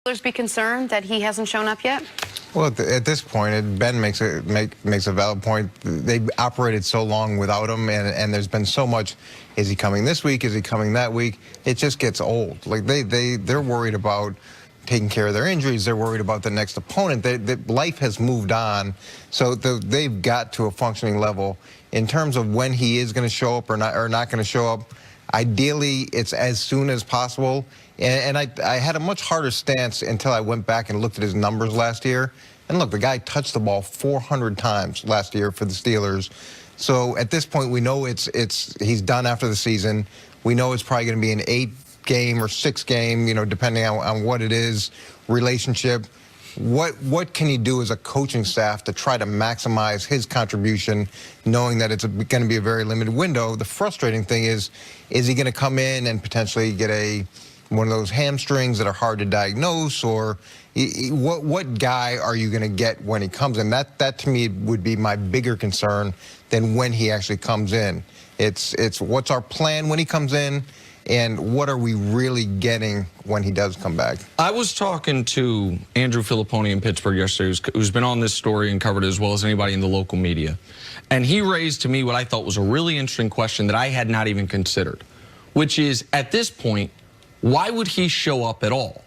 Steelers be concerned that he hasn't shown up yet? Well, at this point, Ben makes a valid point. They've operated so long without him, and there's been so much. Is he coming this week? Is he coming that week? It just gets old. Like they're worried about taking care of their injuries. They're worried about the next opponent. Life has moved on, so they've got to a functioning level in terms of when he is going to show up or not going to show up. Ideally, it's as soon as possible. And I had a much harder stance until I went back and looked at his numbers last year. And look, the guy touched the ball 400 times last year for the Steelers. So at this point, we know he's done after the season. We know it's probably going to be an 8-game or 6-game, depending on what it is, relationship. What can he do as a coaching staff to try to maximize his contribution, knowing that it's going to be a very limited window? The frustrating thing is he going to come in and potentially get one of those hamstrings that are hard to diagnose, or what guy are you going to get when he comes in? That to me would be my bigger concern than when he actually comes in. It's what's our plan when he comes in, and what are we really getting when he does come back? I was talking to Andrew Filipponi in Pittsburgh yesterday, who's been on this story and covered it as well as anybody in the local media. And he raised to me what I thought was a really interesting question that I had not even considered, which is, at this point, why would he show up at all?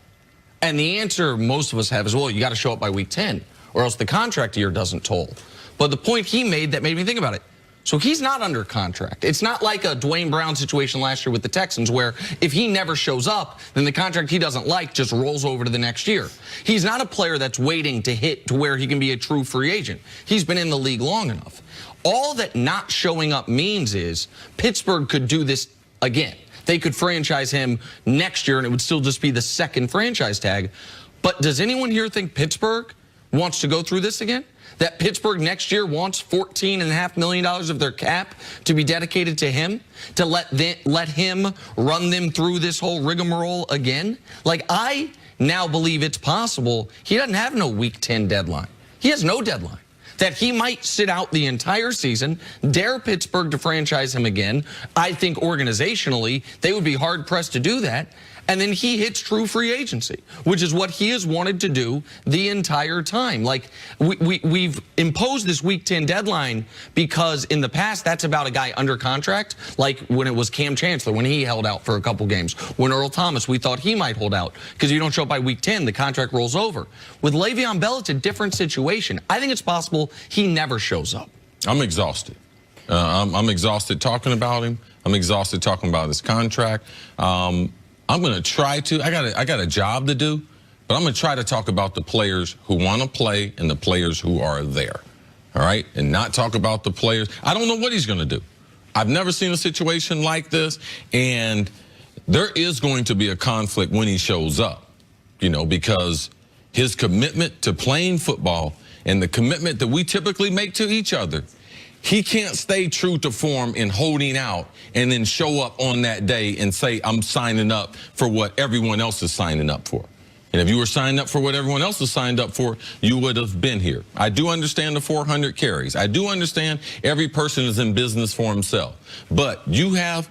And the answer most of us have is, well, you got to show up by week 10, or else the contract year doesn't toll. But the point he made that made me think about it. So he's not under contract. It's not like a Dwayne Brown situation last year with the Texans, where if he never shows up, then the contract he doesn't like just rolls over to the next year. He's not a player that's waiting to hit to where he can be a true free agent. He's been in the league long enough. All that not showing up means is Pittsburgh could do this again. They could franchise him next year, and it would still just be the second franchise tag. But does anyone here think Pittsburgh wants to go through this again? That Pittsburgh next year wants $14.5 million of their cap to be dedicated to him, to let him run them through this whole rigmarole again? Like, I now believe it's possible he doesn't have no week 10 deadline. He has no deadline. That he might sit out the entire season, dare Pittsburgh to franchise him again. I think organizationally, they would be hard-pressed to do that. And then he hits true free agency, which is what he has wanted to do the entire time. Like, we've imposed this week 10 deadline because in the past, that's about a guy under contract, like when it was Cam Chancellor, when he held out for a couple games. When Earl Thomas, we thought he might hold out because you don't show up by week 10, the contract rolls over. With Le'Veon Bell, it's a different situation. I think it's possible he never shows up. I'm exhausted. I'm exhausted talking about him. I'm exhausted talking about his contract. I'm going to try to. I got a job to do, but I'm going to try to talk about the players who want to play and the players who are there. All right? And not talk about the players. I don't know what he's going to do. I've never seen a situation like this, and there is going to be a conflict when he shows up, because his commitment to playing football and the commitment that we typically make to each other, he can't stay true to form in holding out and then show up on that day and say, I'm signing up for what everyone else is signing up for. And if you were signing up for what everyone else was signed up for, you would have been here. I do understand the 400 carries. I do understand every person is in business for himself. But you have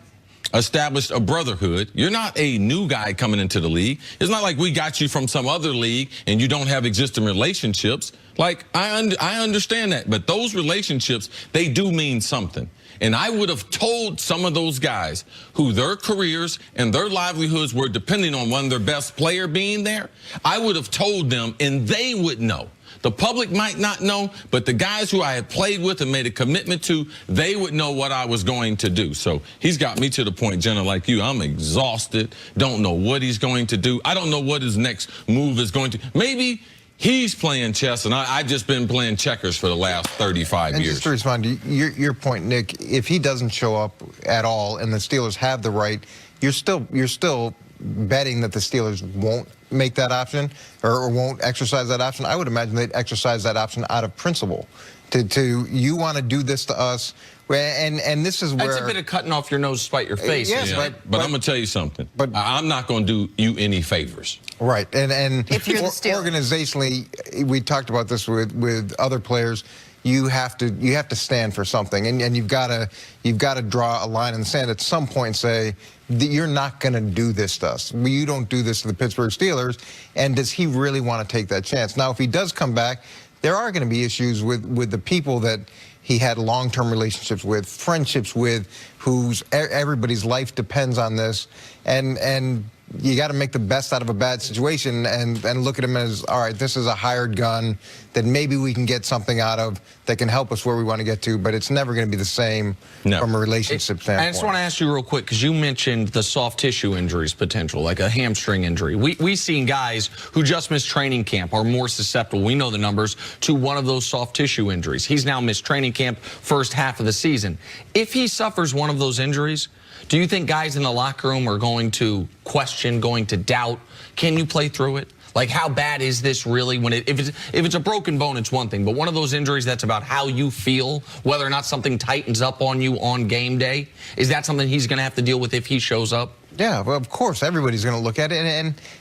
established a brotherhood. You're not a new guy coming into the league. It's not like we got you from some other league and you don't have existing relationships. Like, I understand that, but those relationships, they do mean something. And I would have told some of those guys who their careers and their livelihoods were depending on one of their best player being there. I would have told them, and they would know. The public might not know, but the guys who I had played with and made a commitment to, they would know what I was going to do. So he's got me to the point, Jenna, like you, I'm exhausted, don't know what he's going to do. I don't know what his next move is going to. Maybe he's playing chess, and I've just been playing checkers for the last 35 years. And just to respond to your point, Nick, if he doesn't show up at all and the Steelers have the right, you're still betting that the Steelers won't make that option or won't exercise that option. I would imagine they'd exercise that option out of principle. You want to do this to us, and this is where... That's a bit of cutting off your nose to spite your face. Yes, yeah, but I'm going to tell you something. But I'm not going to do you any favors. Right, and if you're the Steelers, organizationally, we talked about this with other players. you have to stand for something, and you've got to draw a line in the sand at some point and say that you're not going to do this to us. You don't do this to the Pittsburgh Steelers. And does he really want to take that chance? Now, if he does come back, there are going to be issues with the people that he had long-term relationships with, friendships with, whose everybody's life depends on this, and you got to make the best out of a bad situation and look at him as, all right, this is a hired gun that maybe we can get something out of that can help us where we want to get to, but it's never going to be the same from a relationship standpoint. I just want to ask you real quick, because you mentioned the soft tissue injuries potential, like a hamstring injury. We've seen guys who just missed training camp are more susceptible, we know the numbers, to one of those soft tissue injuries. He's now missed training camp first half of the season. If he suffers one of those injuries, do you think guys in the locker room are going to question, going to doubt, can you play through it? Like, how bad is this really? If it's a broken bone, it's one thing, but one of those injuries that's about how you feel, whether or not something tightens up on you on game day, is that something he's going to have to deal with if he shows up? Yeah, well, of course, everybody's going to look at it,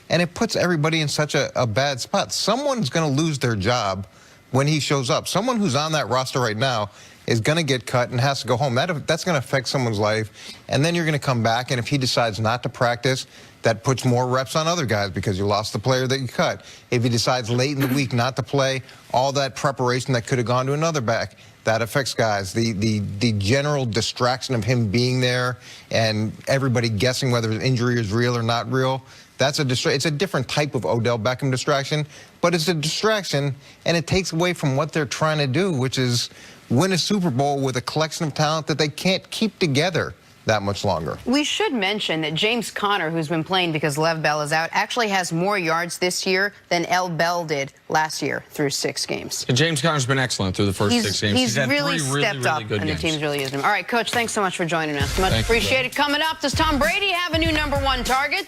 and it puts everybody in such a bad spot. Someone's going to lose their job when he shows up. Someone who's on that roster right now is going to get cut and has to go home. That's going to affect someone's life. And then you're going to come back, and if he decides not to practice, that puts more reps on other guys because you lost the player that you cut. If he decides late in the week not to play, all that preparation that could have gone to another back, that affects guys. The general distraction of him being there and everybody guessing whether his injury is real or not real, it's a different type of Odell Beckham distraction, but it's a distraction, and it takes away from what they're trying to do, which is win a Super Bowl with a collection of talent that they can't keep together that much longer. We should mention that James Conner, who's been playing because Lev Bell is out, actually has more yards this year than L. Bell did last year through 6 games. And James Conner's been excellent through the first 6 games. He's had really 3 stepped really up, good and games. the team's really used him. All right, Coach, thanks so much for joining us. Much appreciated. Coming up, does Tom Brady have a new #1 target?